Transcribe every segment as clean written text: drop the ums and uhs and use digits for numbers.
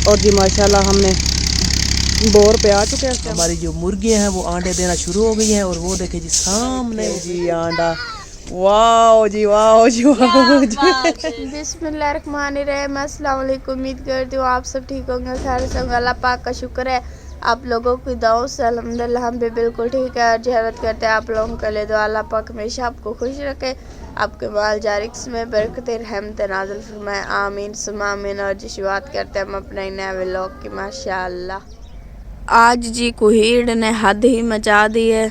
और जी माशाल्लाह हमने बोर पे आ चुके हैं। हमारी जो मुर्गियां हैं वो अंडे देना शुरू हो गई हैं और वो देखे जी सामने जी अंडा, वाह जी वाह जी वाह जी। बिस्मिल्लाहिर्रहमानिर्रहीम। अस्सलाम वालेकुम। उम्मीद करती हूँ आप सब ठीक होंगे, खैर से होंगे। अल्लाह पाक का शुक्र है आप लोगों की दुआओं से अल्हम्दुलिल्लाह हम भी बिल्कुल ठीक है। और जहरत करते हैं आप लोगों के लिए दुआ, अल्लाह पाक हमेशा आपको खुश रखे, आपके माल जारिक्स में बरकतें रहमत नाज़िल फरमाए, आमीन सुम्मा आमीन। और जी शुरुआत करते हैं हम अपने नए व्लॉग की। माशाअल्लाह आज जी कुहीड़ ने हद ही मचा दी है।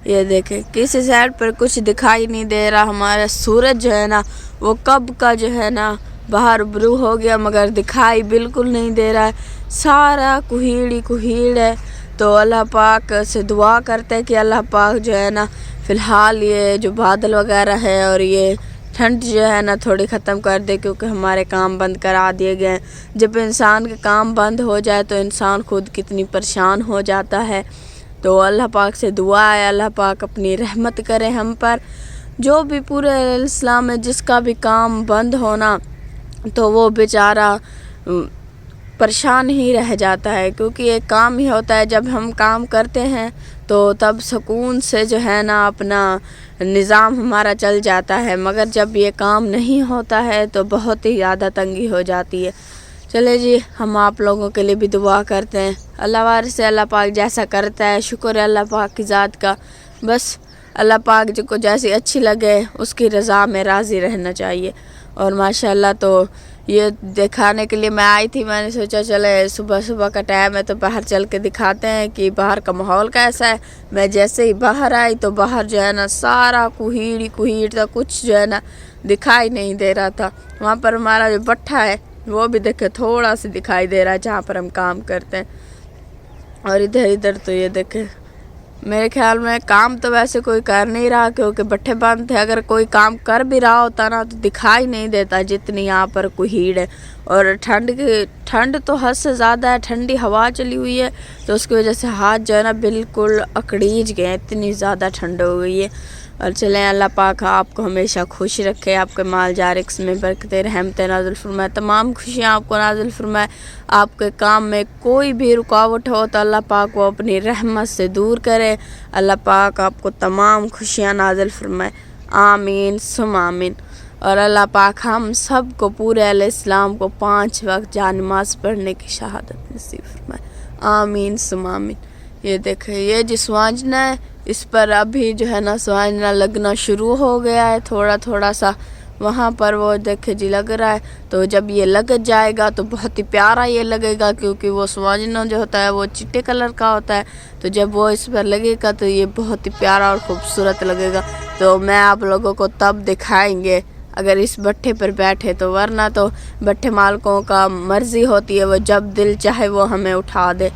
ये देखें किसी साइड पर कुछ दिखाई नहीं दे रहा। हमारा सूरज जो है ना वो कब का जो है ना बाहर ब्रू हो गया, मगर दिखाई बिल्कुल नहीं दे रहा है। सारा कुहीड़ ही कुहीड़ है। तो अल्लाह पाक से दुआ करते हैं कि अल्लाह पाक जो है ना फ़िलहाल ये जो बादल वगैरह है और ये ठंड जो है ना थोड़ी ख़त्म कर दे, क्योंकि हमारे काम बंद करा दिए गए हैं। जब इंसान के काम बंद हो जाए तो इंसान खुद कितनी परेशान हो जाता है। तो अल्लाह पाक से दुआ है अल्लाह पाक अपनी रहमत करे हम पर। जो भी पूरे इस्लाम में जिसका भी काम बंद होना तो वो बेचारा परेशान ही रह जाता है, क्योंकि एक काम ही होता है जब हम काम करते हैं तो तब सुकून से जो है ना अपना निज़ाम हमारा चल जाता है, मगर जब ये काम नहीं होता है तो बहुत ही ज़्यादा तंगी हो जाती है। चले जी हम आप लोगों के लिए भी दुआ करते हैं। अल्लाह वार से अल्लाह पाक जैसा करता है, शुक्र है अल्लाह पाक की ज़ात का। बस अल्लाह पाक जिसको जैसी अच्छी लगे उसकी रज़ा में राज़ी रहना चाहिए। और माशाल्लाह तो ये दिखाने के लिए मैं आई थी, मैंने सोचा चले सुबह सुबह का टाइम है तो बाहर चल के दिखाते हैं कि बाहर का माहौल कैसा है। मैं जैसे ही बाहर आई तो बाहर जो है ना सारा कुहीड़ ही कुहीड़ था, कुछ जो है ना दिखाई नहीं दे रहा था। वहाँ पर हमारा जो भट्ठा है वो भी देखे थोड़ा सा दिखाई दे रहा है जहाँ पर हम काम करते हैं। और इधर इधर तो ये देखे मेरे ख्याल में काम तो वैसे कोई कर नहीं रहा, क्योंकि भट्ठे बंद थे। अगर कोई काम कर भी रहा होता ना तो दिखाई नहीं देता जितनी यहाँ पर कुहीड़ है। और ठंड तो हद से ज़्यादा है, ठंडी हवा चली हुई है तो उसकी वजह से हाथ जो है ना बिल्कुल अकड़ीज गए, इतनी ज़्यादा ठंड हो गई है। और चलें अल्लाह पाक आपको हमेशा खुश रखे, आपके माल जारिक्स में बरकतें रहमतें नाज़िल फरमाए, तमाम खुशियाँ आपको नाज़िल फरमाए। आपके काम में कोई भी रुकावट हो तो अल्लाह पाक वो अपनी रहमत से दूर करे। अल्लाह पाक आपको तमाम खुशियाँ नाज़िल फरमाए, आमीन सुम आमीन। और अल्लाह पाक हम सब को पूरे अहले इस्लाम को 5 वक्त जा नमाज़ पढ़ने की शहादत नसीब फरमाए, आमीन सुम आमीन। ये देखें ये जो स्वांजना है इस पर अभी जो है ना स्वांजना लगना शुरू हो गया है, थोड़ा थोड़ा सा वहाँ पर वो देखे जी लग रहा है। तो जब ये लग जाएगा तो बहुत ही प्यारा ये लगेगा, क्योंकि वो स्वांजना जो होता है वो चिट्टे कलर का होता है। तो जब वो इस पर लगेगा तो ये बहुत ही प्यारा और ख़ूबसूरत लगेगा। तो मैं आप लोगों को तब दिखाएंगे अगर इस भट्ठे पर बैठे तो, वरना तो भट्ठे मालकों का मर्ज़ी होती है, वो जब दिल चाहे वो हमें उठा दे।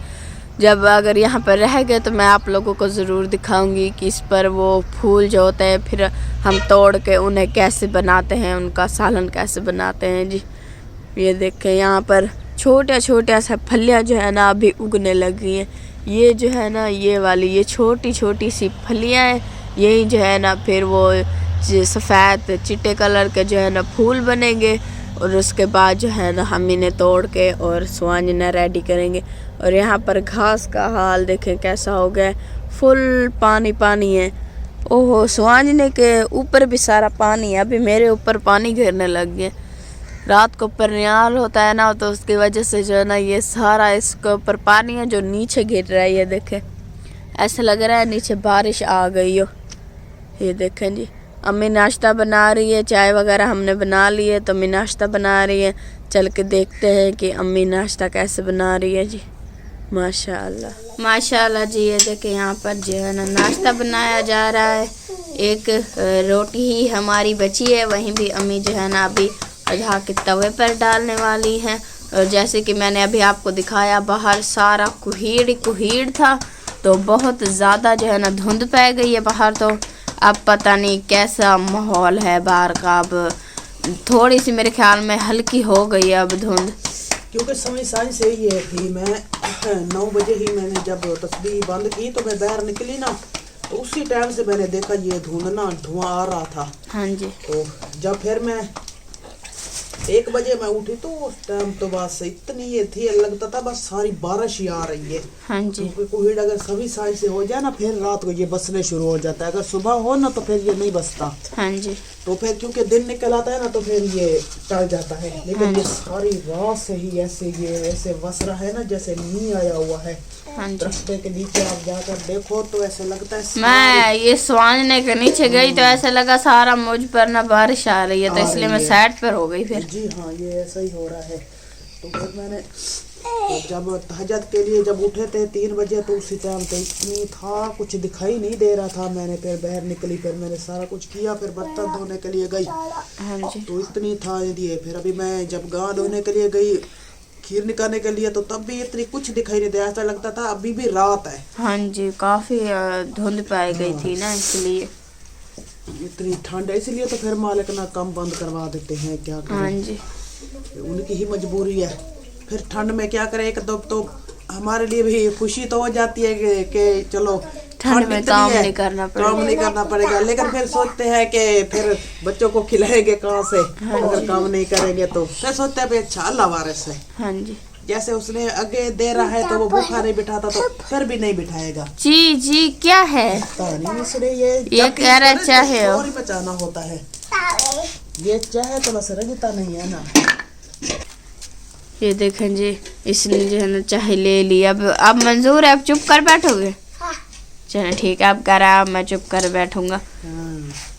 जब अगर यहाँ पर रह गए तो मैं आप लोगों को ज़रूर दिखाऊंगी कि इस पर वो फूल जो होते हैं फिर हम तोड़ के उन्हें कैसे बनाते हैं, उनका सालन कैसे बनाते हैं। जी ये देखें यहाँ पर छोटा छोटा सा फलियाँ जो है ना अभी उगने लगी है। ये जो है ना ये वाली ये छोटी छोटी सी फलियाँ हैं, यही जो है ना फिर वो सफ़ेद चिट्टे कलर के जो है ना फूल बनेंगे। और उसके बाद जो है ना हम इन्हें तोड़ के और स्वांजना रेडी करेंगे। और यहाँ पर घास का हाल देखें कैसा हो गया, फुल पानी पानी है। ओहो स्वांजने के ऊपर भी सारा पानी है, अभी मेरे ऊपर पानी गिरने लग गया। रात को परनियाल होता है ना तो उसकी वजह से जो है ना ये सारा इसके ऊपर पानी है जो नीचे गिर रहा है। ये देखें ऐसा लग रहा है नीचे बारिश आ गई हो। ये देखें जी अम्मी नाश्ता बना रही है, चाय वगैरह हमने बना ली है तो अम्मी नाश्ता बना रही है। चल के देखते हैं कि अम्मी नाश्ता कैसे बना रही है। जी माशाल्लाह माशाल्लाह। जी ये देखें यहाँ पर जो है ना नाश्ता बनाया जा रहा है। एक रोटी ही हमारी बची है, वहीं भी अम्मी जो है ना अभी अजहा के तवे पर डालने वाली हैं। और जैसे कि मैंने अभी आपको दिखाया बाहर सारा कुहीड़ कुहीड़ था, तो बहुत ज़्यादा जो है ना धुंध पै गई है बाहर। तो अब पता नहीं कैसा माहौल है बाहर का, अब थोड़ी सी मेरे ख्याल में हल्की हो गई है अब धुंध, क्योंकि समय सारी से ये थी। मैं 9 बजे ही मैंने जब तस्बीह बंद की तो मैं बाहर निकली ना तो उसी टाइम से मैंने देखा ये धुंध ना धुआं आ रहा था। हाँ जी। तो जब फिर मैं 1 बजे मैं उठी तो उस टाइम तो बस इतनी ये थी, लगता था बस सारी बारिश ही आ रही है। हाँ जी। क्योंकि कोविड अगर सभी साइड से हो जाए ना, फिर रात को ये बसने शुरू हो जाता है। अगर सुबह हो ना तो फिर ये नहीं बसता। हाँ जी। तो फिर क्योंकि दिन निकल आता है ना तो फिर ये टल जाता है। लेकिन ये सारी रात से ही ऐसे बस रहा है ना जैसे नी आया हुआ है। हाँ जी। रास्ते के नीचे आप जाकर देखो तो ऐसे लगता है मैं ये स्वांजने के नीचे गई तो ऐसा लगा सारा मुझ पर ना बारिश आ रही है, तो इसलिए मैं साइड पर हो गई फिर। जी हाँ, ये ऐसा ही हो रहा है। तो फिर मैंने जब तहज्जुद के लिए जब उठे थे 3 बजे तो उसी टाइम पे इतनी था, कुछ दिखाई नहीं दे रहा था। मैंने फिर बाहर निकली, फिर मैंने सारा कुछ किया, फिर बर्तन धोने के लिए गई। हाँ जी। तो इतनी था ये। फिर अभी मैं जब गाय धोने के लिए गई, खीर निकालने के लिए, तो तब भी इतनी कुछ दिखाई नहीं दिया। ऐसा लगता था अभी भी रात है। हाँ जी, काफी धुंध पाई गई थी ना, इसलिए इतनी ठंड है, इसलिए तो फिर मालिक ना कम बंद करवा देते हैं, क्या करें। हाँ जी। उनकी ही मजबूरी है। फिर ठंड में क्या करें, एक तो हमारे लिए भी खुशी तो हो जाती है कि चलो ठंड में काम नहीं करना पड़ेगा। लेकिन फिर सोचते हैं कि फिर बच्चों को खिलाएंगे कहाँ से, अगर काम नहीं करेंगे तो। फिर सोचते हैं अच्छा अल्लाह वारिस है। हाँ जी। जैसे उसने आगे दे रहा है तो वो भूखा नहीं बिठाता, तो फिर भी नहीं बिठाएगा। जी जी, क्या है नहीं, इसलिए ये कह रहा चाहे चोरी बचाना होता है। ये चाहे तो बस रजता नहीं है ना। ये देखें जी, इसने जो है ना चाय ले लिया। अब मंजूर है, अब चुप कर बैठोगे? चलो ठीक है, अब कह रहा है मैं चुप कर बैठूंगा।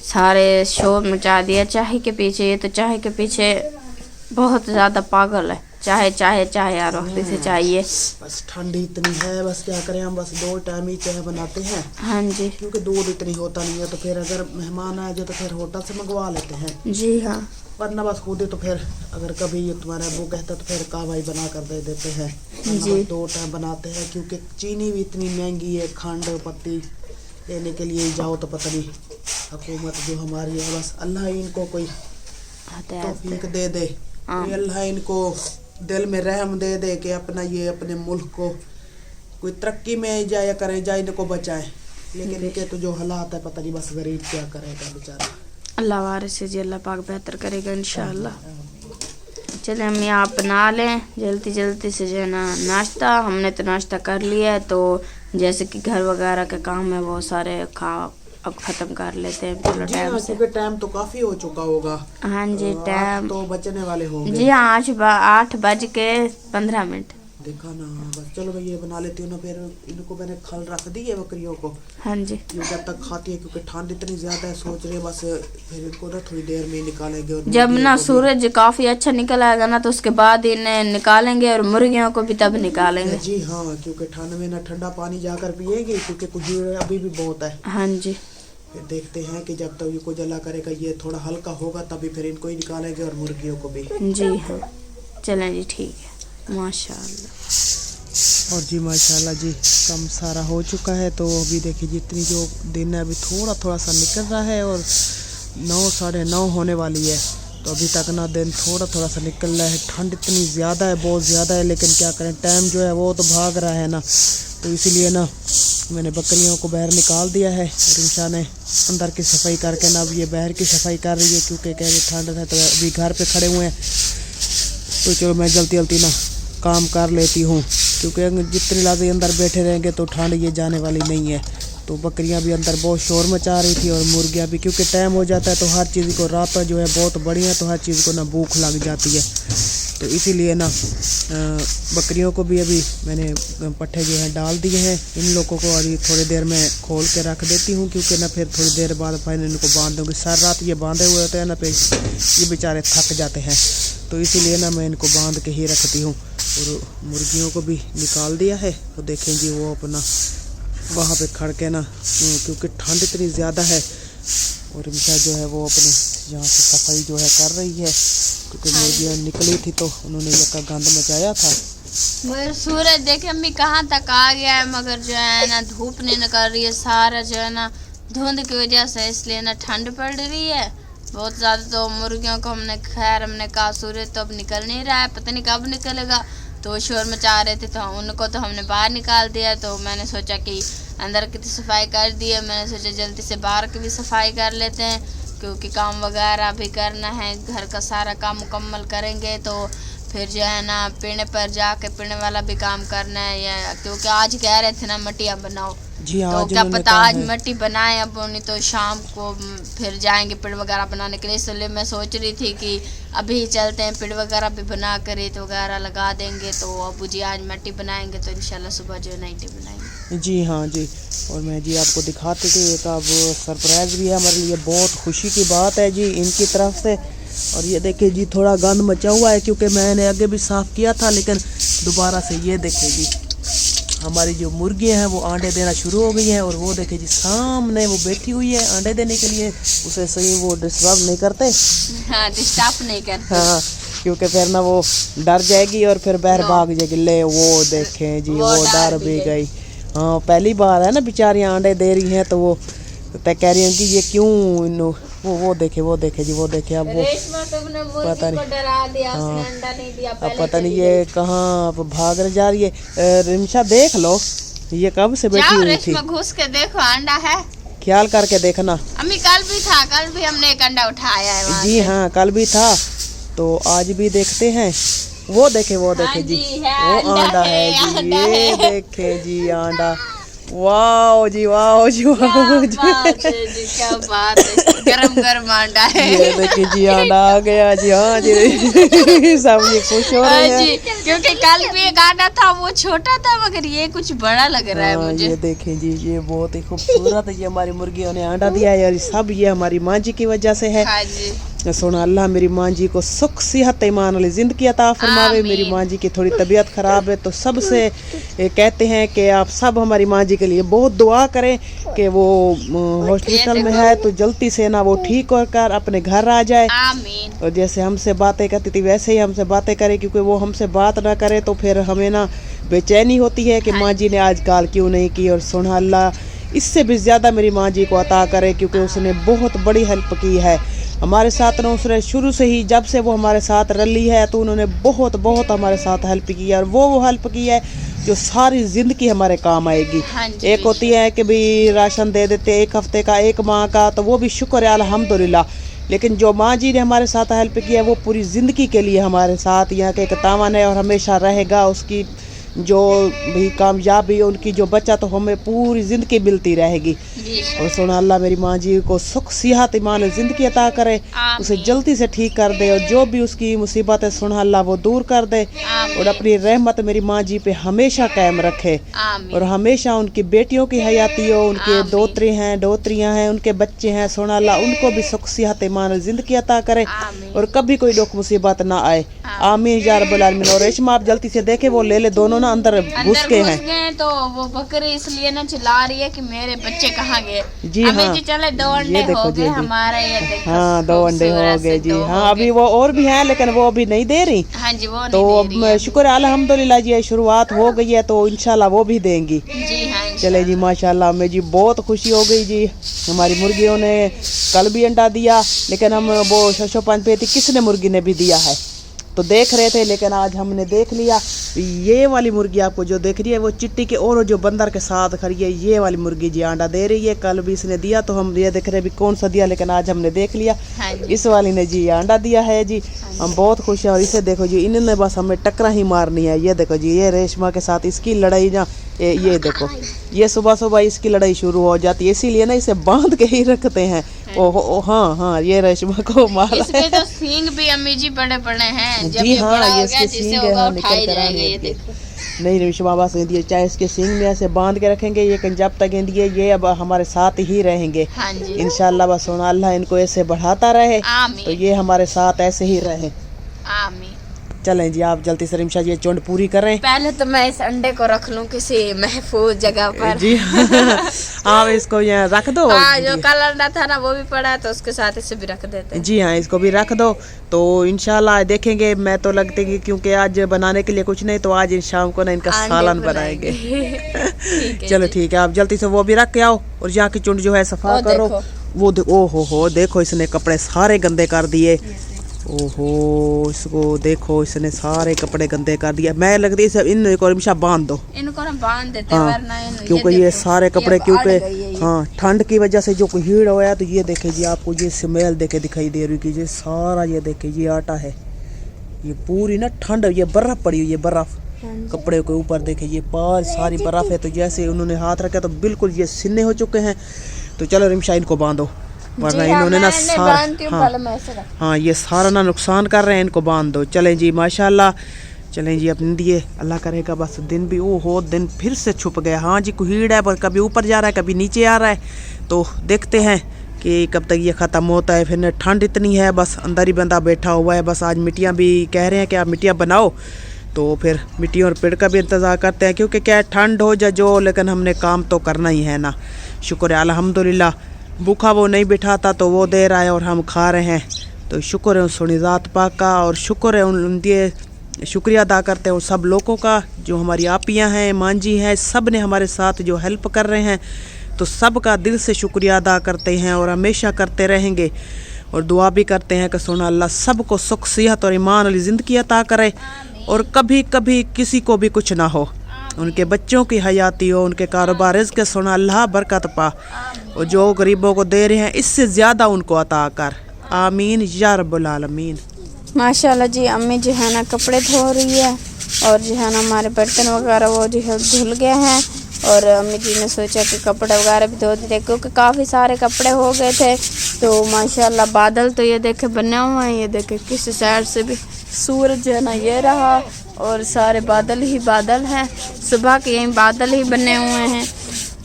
सारे शोर मचा दिया चाय के पीछे। ये तो चाय के पीछे बहुत ज्यादा पागल है। चाहे चाहे चाहे यार वक्त से चाहिए। बस ठंडी इतनी है, बस क्या करें हम, बस 2 टाइम ही चाय बनाते हैं। हाँ जी। क्योंकि दूध इतनी होता नहीं है, तो फिर अगर मेहमान आए जो तो फिर होटल से मंगवा लेते हैं। जी हाँ। वरना बस खुद ही तो फिर अगर कभी ये तुम्हारा अबू कहता तो फिर कावाई बना कर दे देते हैं। जी। 2 टाइम बनाते हैं, क्योंकि चीनी भी इतनी महंगी है। खंड पत्ती लेने के लिए जाओ तो पता नहीं, हुकूमत जो हमारी है, बस अल्लाह इनको कोई तौफीक दे दे। अल्लाह इनको दिल में रहम दे दे कि अपने मुल्क को कोई तरक्की में जाया करे, जाए इनको बचाए। लेकिन इनके तो जो हालात है पता नहीं, बस गरीब क्या करेगा बेचारा। अल्लाह वारिस है जी, अल्लाह पाक बेहतर करेगा इंशाल्लाह। चले हम यहाँ बना लें जल्दी जल्दी से जो है ना नाश्ता। हमने तो नाश्ता कर लिया है, तो जैसे कि घर वगैरह के काम है वो सारे अब खत्म कर लेते हैं चलो टाइम से। क्योंकि टाइम तो काफी हो चुका होगा। हाँ जी, टाइम तो बचने वाले होंगे। जी हाँ, 8:15 देखा ना। बस चलो मैं ये बना लेती हूँ ना, फिर इनको मैंने खल रख दी है बकरियों को। हाँ जी। ये जब तक खाती है, क्योंकि ठंड इतनी ज्यादा है, सोच रहे बस फिर इनको ना थोड़ी देर में निकालेंगे। और जब ना सूरज काफी अच्छा निकल आएगा ना तो उसके बाद इन्हें निकालेंगे, और मुर्गियों को भी तब निकालेंगे। जी हाँ, क्योंकि ठंड में ना ठंडा पानी जाकर पिएंगे, क्योंकि कुछ अभी भी बहुत है। हाँ जी। फिर देखते हैं कि जब तक इनको जला करेगा, ये थोड़ा हल्का होगा तभी फिर इनको ही निकालेंगे, और मुर्गियों को भी। जी हाँ, चलें जी, ठीक है। माशाल्लाह। और जी माशाल्लाह जी, कम सारा हो चुका है। तो अभी देखिए जितनी जो दिन है अभी थोड़ा थोड़ा सा निकल रहा है, और 9 साढ़े 9 होने वाली है। तो अभी तक ना दिन थोड़ा थोड़ा सा निकल रहा है। ठंड इतनी ज़्यादा है, बहुत ज़्यादा है, लेकिन क्या करें, टाइम जो है वो तो भाग रहा है ना। तो इसीलिए ना मैंने बकरियों को बाहर निकाल दिया है, और इंशा ने अंदर की सफाई करके ना अब ये बाहर की सफाई कर रही है, क्योंकि कह रही ठंड है। तो अभी घर पे खड़े हुए हैं, तो चलो मैं जल्दी जल्दी ना काम कर लेती हूँ, क्योंकि जितनी लाज़ी अंदर बैठे रहेंगे तो ठंड ये जाने वाली नहीं है। तो बकरियां भी अंदर बहुत शोर मचा रही थी, और मुर्गियां भी, क्योंकि टाइम हो जाता है तो हर चीज़ को रात जो है बहुत बड़ी है, तो हर चीज़ को ना भूख लग जाती है। तो इसीलिए ना बकरियों को भी अभी मैंने पट्ठे जो है डाल दिए हैं। इन लोगों को अभी थोड़ी देर में खोल के रख देती हूँ, क्योंकि ना फिर थोड़ी देर बाद फिर इनको बांध दूँगी। सारी रात ये बांधे हुए होते हैं ना, फिर ये बेचारे थक जाते हैं। तो इसीलिए ना मैं इनको बांध के ही रखती हूँ। और मुर्गियों को भी निकाल दिया है, तो देखें जी वो अपना वहाँ पे खड़ के ना, क्योंकि ठंड इतनी ज़्यादा है, और इनका जो है वो अपनी यहाँ से सफाई जो है कर रही है, क्योंकि मुर्गियाँ निकली थी तो उन्होंने ये गंद मचाया था। मगर सूरज देखे अम्मी कहाँ तक आ गया है, मगर जो है ना धूप नहीं निकल रही है, सारा जो है ना धुंध की वजह से, इसलिए ना ठंड पड़ रही है बहुत ज़्यादा। तो मुर्गियों को हमने कहा सूरज तो अब निकल नहीं रहा है, पता नहीं कब निकलेगा। तो शोर मचा रहे थे, तो उनको तो हमने बाहर निकाल दिया। तो मैंने सोचा कि अंदर की तो सफाई कर दी है, मैंने सोचा जल्दी से बाहर की भी सफाई कर लेते हैं। क्योंकि काम वगैरह भी करना है, घर का सारा काम मुकम्मल करेंगे तो फिर जो है ना पीने पर जाके पीने वाला भी काम करना है। या क्योंकि आज कह रहे थे ना मट्टियाँ बनाओ, जी हाँ, तो आज क्या उन्होंने पता कहा आज है। मट्टी बनाए, अब नहीं तो शाम को फिर जाएंगे पेड़ वगैरह बनाने के लिए। इसलिए मैं सोच रही थी कि अभी चलते हैं, पेड़ वगैरह भी बना कर रेत वगैरह लगा देंगे, तो अबू जी आज मट्टी बनाएंगे तो इंशाल्लाह सुबह जो है नाइटी बनाएंगे। जी हाँ जी। और मैं जी आपको दिखाते थे एक अब सरप्राइज़ भी है हमारे लिए, बहुत खुशी की बात है जी इनकी तरफ से। और ये देखिए जी थोड़ा गंद मचा हुआ है क्योंकि मैंने आगे भी साफ़ किया था, लेकिन दोबारा से ये देखिए जी हमारी जो मुर्गियाँ हैं वो अंडे देना शुरू हो गई हैं। और वो देखिए जी सामने वो बैठी हुई है अंडे देने के लिए, उसे सही वो डिस्टर्ब नहीं करते। हाँ, डिस्टर्ब नहीं करते। हाँ, क्योंकि फिर ना वो डर जाएगी और फिर बाहर भाग जाएगी। ले वो देखें जी वो डर भी गई। हाँ, पहली बार है ना बेचारियाँ अंडे दे रही हैं, तो वो तय कह रही हैं कि ये क्यों वो देखे जी वो देखे। अब वो पता नहीं, डरा दिया, उसने अंडा नहीं दिया अब पता नहीं ये कहाँ भाग जा रही है। रिमशा देख लो ये कब से बैठी हुई थी, घुस के देखो अंडा है, ख्याल करके देखना। अम्मी कल भी था, कल भी हमने एक अंडा उठाया है वहाँ जी से। हाँ, कल भी था, तो आज भी देखते हैं। वो देखे हाँ जी है, वो अंडा है जी, ये देखे जी अंडा। वाओ जी वाओ जी वाओ जी, क्या बात है, गरम गरम अंडा है। ये देखिए जी अंडा आ गया जी। हाँ जी सब ये खुश हो रहे हैं जी, क्योंकि कल भी एक अंडा था, वो छोटा था मगर ये कुछ बड़ा लग रहा है मुझे। ये देखें जी ये बहुत ही खूबसूरत है, ये हमारी मुर्गियों ने अंडा दिया है और सब ये हमारी माँ जी की वजह से है। हाँ जी, सोना अल्लाह मेरी माँ जी को सुख सेहत ईमान वाली जिंदगी अता फरमावे। मेरी माँ जी की थोड़ी तबीयत खराब है, तो सबसे कहते हैं कि आप सब हमारी माँ जी के लिए बहुत दुआ करें कि वो हॉस्पिटल में है तो जल्दी से ना वो ठीक होकर अपने घर आ जाए। आमीन। और जैसे हमसे बातें करती थी वैसे ही हमसे बातें करे, क्योंकि वो हमसे बात ना करे तो फिर हमें ना बेचैनी होती है कि माँ जी ने आज कॉल क्यों नहीं की। और सोना अल्लाह इससे भी ज़्यादा मेरी माँ जी को अता करे, क्योंकि उसने बहुत बड़ी हेल्प की है हमारे साथ ना। उसने शुरू से ही जब से वो हमारे साथ रली है तो उन्होंने बहुत बहुत हमारे साथ हेल्प की है, और वो हेल्प की है जो सारी ज़िंदगी हमारे काम आएगी। हाँ जी, एक होती है कि भाई राशन दे देते एक हफ्ते का एक माह का, तो वो भी शुक्र है अल्हम्दुलिल्लाह। लेकिन जो माँ जी ने हमारे साथ हेल्प की है वो पूरी ज़िंदगी के लिए हमारे साथ यहाँ के एक तावन है और हमेशा रहेगा। उसकी जो भी कामयाबी उनकी जो बच्चा तो हमें पूरी ज़िंदगी मिलती रहेगी। और सोना अल्लाह मेरी माँ जी को सुख सिहत ईमान ज़िंदगी अता करे, उसे जल्दी से ठीक कर दे, और जो भी उसकी मुसीबत है सोना अल्लाह वो दूर कर दे, और अपनी रहमत मेरी माँ जी पे हमेशा कायम रखे। और हमेशा उनकी बेटियों की हयाती हो, उनके दोतरे हैं दोतरियाँ हैं, उनके बच्चे हैं, सोना अल्लाह उनको भी सुख सिहत ईमान ज़िंदगी अता करे और कभी कोई दुख मुसीबत ना आए। आमीन या रब्बल आलमीन। और रेशमा आप जल्दी से देखे वो ले दोनों ना अंदर घुस के हैं, तो वो बकरी इसलिए ना चिल्ला रही है कि मेरे बच्चे कहाँ गए। जी हाँ, जी चले 2 अंडे हो गए हमारे, ये देखो। हाँ 2 अंडे हो गए जी। हाँ अभी वो और भी हैं लेकिन वो अभी नहीं दे रही। हाँ जी, वो तो नहीं दे रही है। शुक्र है अल्हम्दुलिल्लाह जी शुरुआत हो गई है, तो इंशाल्लाह वो भी देंगी। जी हाँ, चले जी माशाल्लाह हमें जी बहुत खुशी हो गई जी। हमारी मुर्गियों ने कल भी अंडा दिया, लेकिन हम वो 605 पे थी किसने मुर्गी ने भी दिया है तो देख रहे थे, लेकिन आज हमने देख लिया। ये वाली मुर्गी आपको जो देख रही है वो चिट्टी के और जो बंदर के साथ खड़ी है, ये वाली मुर्गी जी अंडा दे रही है। कल भी इसने दिया तो हम ये देख रहे भी कौन सा दिया, लेकिन आज हमने देख लिया इस वाली ने जी अंडा दिया है जी। हम बहुत खुश हैं। और इसे देखो जी इन्होंने बस हमें टकरा ही मारनी है। ये देखो जी ये रेशमा के साथ इसकी लड़ाई ना, ये देखो ये सुबह सुबह इसकी लड़ाई शुरू हो जाती है, इसीलिए ना इसे बांध के ही रखते हैं। ओहो हाँ हाँ ये रेशमा को मारा इसके तो सींग भी अम्मी जी बड़े बड़े हैं। जब जी ये हाँ, बड़ा हो ये गया इसके जिससे सींग होगा है, उठाई निकल कर जाएगा। आएंगे। ये देखो नहीं रेशमा बाबा से दिए चाहे इसके सींग में ऐसे बांध के रखेंगे, लेकिन जब तक ये अब हमारे साथ ही रहेंगे। हाँ जी, इंशाल्लाह बस सोना अल्लाह इनको ऐसे बढ़ाता रहे तो ये हमारे साथ ऐसे ही रहे। आमीन। चलें जी आप जल्दी से रिमशा ये चुंड पूरी करें। पहले तो मैं इस अंडे को रख लूं किसी महफूज जगह पर। जी आप इसको यहाँ रख दो। हाँ, जो कल अंडा था ना वो भी पड़ा है, तो उसके साथ इसे भी रख देते हैं। जी हाँ इसको भी रख दो, तो इंशाल्लाह देखेंगे। मैं तो लगते कि क्योंकि आज बनाने के लिए कुछ नहीं, तो आज शाम को ना इनका सालन बनाएंगे। चलो ठीक है आप जल्दी से वो भी रख के आओ और यहाँ की चुंड जो है सफा करो। वो ओहो देखो इसने कपड़े सारे गंदे कर दिए। ओहो इसको देखो इसने सारे कपड़े गंदे कर दिए। मैं लगती है इनको रिमशा बांध दो, इनको ना बांध देते हाँ, वरना क्योंकि ये सारे कपड़े क्योंकि हाँ, ठंड की वजह से जो हीट हुआ है, तो ये देखे जी आपको ये स्मेल देखे दिखाई दे रही है। ये सारा ये देखे ये आटा है, ये पूरी ना ठंड, ये बर्फ पड़ी हुई है, बर्फ कपड़े के ऊपर देखे ये पार सारी बर्फ है। तो जैसे उन्होंने हाथ रखा तो बिल्कुल ये सिन्ने हो चुके हैं। तो चलो रिमशा इनको बांधो, वरना इन्होंने ना सारा हाँ ये सारा ना नुकसान कर रहे हैं, इनको बांध दो। चलें जी माशाल्लाह, चलें जी अपने दिए अल्लाह करेगा बस दिन भी हो दिन फिर से छुप गया। हाँ जी कुहीड़ है, पर कभी ऊपर जा रहा है कभी नीचे आ रहा है, तो देखते हैं कि कब तक ये ख़त्म होता है। फिर ठंड इतनी है, बस अंदर ही बंदा बैठा हुआ है। बस आज मिट्टियाँ भी कह रहे हैं कि आप मिट्टियाँ बनाओ, तो फिर मिट्टी और पेड़ का भी इंतज़ार करते हैं, क्योंकि क्या ठंड हो या जो, लेकिन हमने काम तो करना ही है ना। शुक्र है अल्हम्दुलिल्लाह, भूखा वो नहीं बिठाता तो वो दे रहा है और हम खा रहे हैं। तो शुक्र है उस ज़ात पाक का, और शुक्र है उनके शुक्रिया अदा करते हैं उन सब लोगों का जो हमारी आपियाँ हैं, मांझी हैं, सब ने हमारे साथ जो हेल्प कर रहे हैं। तो सब का दिल से शुक्रिया अदा करते हैं और हमेशा करते रहेंगे। और दुआ भी करते हैं कि सोना अल्लाह सबको सुख सेहत और ईमान वाली ज़िंदगी अता करे, और कभी कभी किसी को भी कुछ ना हो, उनके बच्चों की हयाती हो, उनके कारोबार रिज़्क़ सोना अल्लाह बरकत पा, और जो गरीबों को दे रहे हैं इससे ज़्यादा उनको अता कर। आमीन या रब्बुल आलमीन। माशाल्लाह जी, अम्मी जो है ना कपड़े धो रही है, और जो है ना हमारे बर्तन वगैरह वो जो है धुल गए हैं। और अम्मी जी ने सोचा कि कपड़े वगैरह भी धो देते, क्योंकि काफ़ी सारे कपड़े हो गए थे। तो माशाल्लाह बादल तो ये देखे बने हुए हैं, ये देखे किसी साइड से भी सूरज जो है ना ये रहा, और सारे बादल ही बादल हैं, सुबह के यहीं बादल ही बने हुए हैं।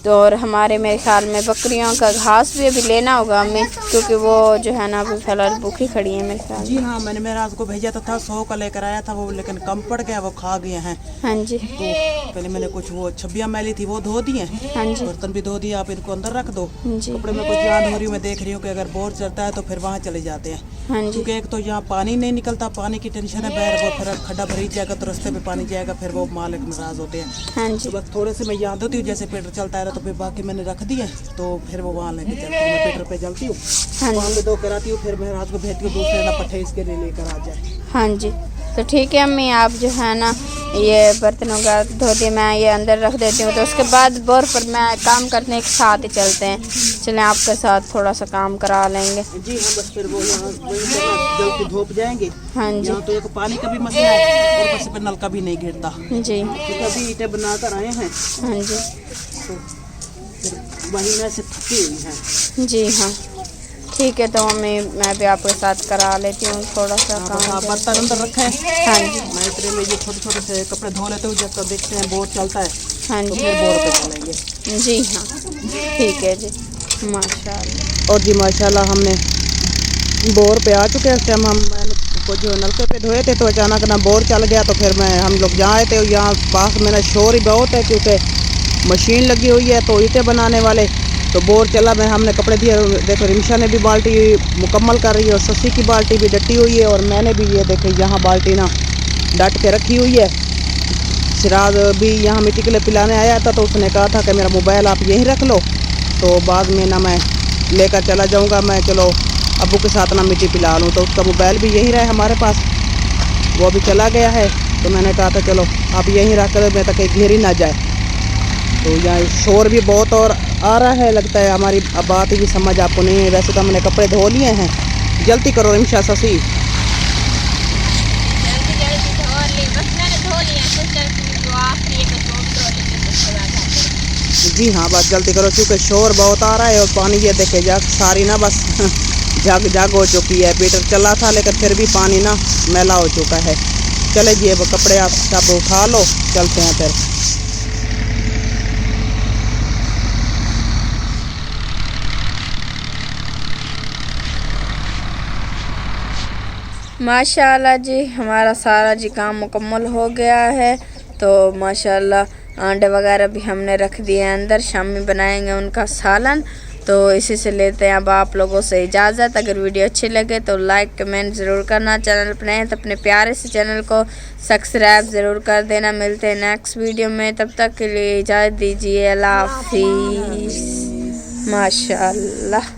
तो और हमारे मेरे ख्याल में बकरियों का घास भी अभी लेना होगा हमें, क्योंकि वो जो है ना अभी फिलहाल भूखी खड़ी है मेरे ख्याल। जी हाँ, मैंने मेरा को भेजा तो था 100 का लेकर आया था वो, लेकिन कम पड़ गया, वो खा गए हैं। हाँ जी, तो पहले मैंने कुछ वो छब्बियाँ मैली थी वो धो दी हैं। हाँ जी, बर्तन भी धो दिए, आप इनको अंदर रख दो। जी, कपड़े में कुछ यहाँ धो रही हूँ, मैं देख रही हूँ कि अगर बोर चलता है तो फिर वहाँ चले जाते हैं। हाँ जी, क्योंकि एक तो यहाँ पानी नहीं निकलता, पानी की टेंशन है, बैर वो फिर खड्डा भरी जाएगा तो रास्ते में पानी जाएगा, फिर वो मालिक नाराज होते हैं। हाँ जी, तो बस थोड़े से मैं यहाँ धोती हूँ, जैसे पेटर चलता है तो फिर बाकी मैंने रख दिए, तो फिर वो वहाँ लेके चलती हूँ। मैं पेटर पे जलती हूँ, वहाँ पे धो कर आती हूँ, फिर मैं रात को भेजती हूँ दूसरे ना पट्टे इसके लिए लेकर आ जाए। हाँ जी। तो ठीक है अम्मी, आप जो है ना ये बर्तन वगैरह धो दिए, मैं ये अंदर रख देती हूँ। तो उसके बाद बोर पर मैं काम करने के साथ ही चलते हैं। चलें आपके साथ थोड़ा सा काम करा लेंगे। जी हाँ, बस फिर वो यहाँ जल्दी धोप जाएंगे। हाँ जी, यहाँ तो एक पानी का भी मसला है, और बस पे नल का भी नहीं गिरता, जी, क्योंकि अभी ईंटें बनाकर आए हैं। हाँ जी, तो फिर वही में से थकी हुई हैं। जी हाँ, ठीक है। तो मैं भी आपके साथ करा लेती हूँ थोड़ा सा काम। आप बर्तन अंदर रखे हैं। हाँ जी, मैं इतने में ये छोटे छोटे से कपड़े धो लेते हूँ, जब तक देखते हैं बोर चलता है हाँ तो जी, फिर बोर पे चलेंगे। जी हाँ, ठीक है जी, माशाल्लाह। और जी माशाल्लाह हमने बोर पे आ चुके हैं। इस टाइम हम कुछ नलके पे धोए थे, तो अचानक ना बोर चल गया, तो फिर हम लोग जहाँ आए थे यहाँ पास में ना शोर ही बहुत है, क्योंकि मशीन लगी हुई है तो ईंटें बनाने वाले, तो बोर चला। हमने कपड़े दिए, देखो रिमशा ने भी बाल्टी मुकम्मल कर रही है, और ससी की बाल्टी भी डटी हुई है, और मैंने भी ये देखे यहाँ बाल्टी ना डट के रखी हुई है। सिराज भी यहाँ मिट्टी के लिए पिलाने आया था, तो उसने कहा था कि मेरा मोबाइल आप यहीं रख लो, तो बाद में ना मैं लेकर चला जाऊँगा, मैं चलो अब्बू के साथ ना मिट्टी पिला लूँ। तो उसका मोबाइल भी यहीं रहे हमारे पास, वो अभी चला गया है। तो मैंने कहा था चलो आप यहीं रख कर मैं तक घेरी ना जाए। तो यहाँ शोर भी बहुत और आ रहा है, लगता है हमारी अब बात ही समझ आपको नहीं है। वैसे तो हमने कपड़े धो लिए हैं, जल्दी करो रिमशा ससी। जी हाँ, बस जल्दी करो, क्योंकि शोर बहुत आ रहा है, और पानी ये देखे जग सारी ना बस जग हो चुकी है। पीटर चला था लेकिन फिर भी पानी ना मैला हो चुका है। चले जी अब कपड़े आप सब उठा लो, चलते हैं फिर। माशाल्लाह जी, हमारा सारा जी काम मुकम्मल हो गया है। तो माशाल्लाह अंडे वगैरह भी हमने रख दिए हैं अंदर, शाम में बनाएंगे उनका सालन। तो इसी से लेते हैं अब आप लोगों से इजाज़त। अगर वीडियो अच्छी लगे तो लाइक कमेंट ज़रूर करना, चैनल पर नए तो अपने प्यारे से चैनल को सब्सक्राइब ज़रूर कर देना। मिलते हैं नेक्स्ट वीडियो में, तब तक के लिए इजाज़त दीजिए। अल्लाह हाफिज़। माशाल्लाह।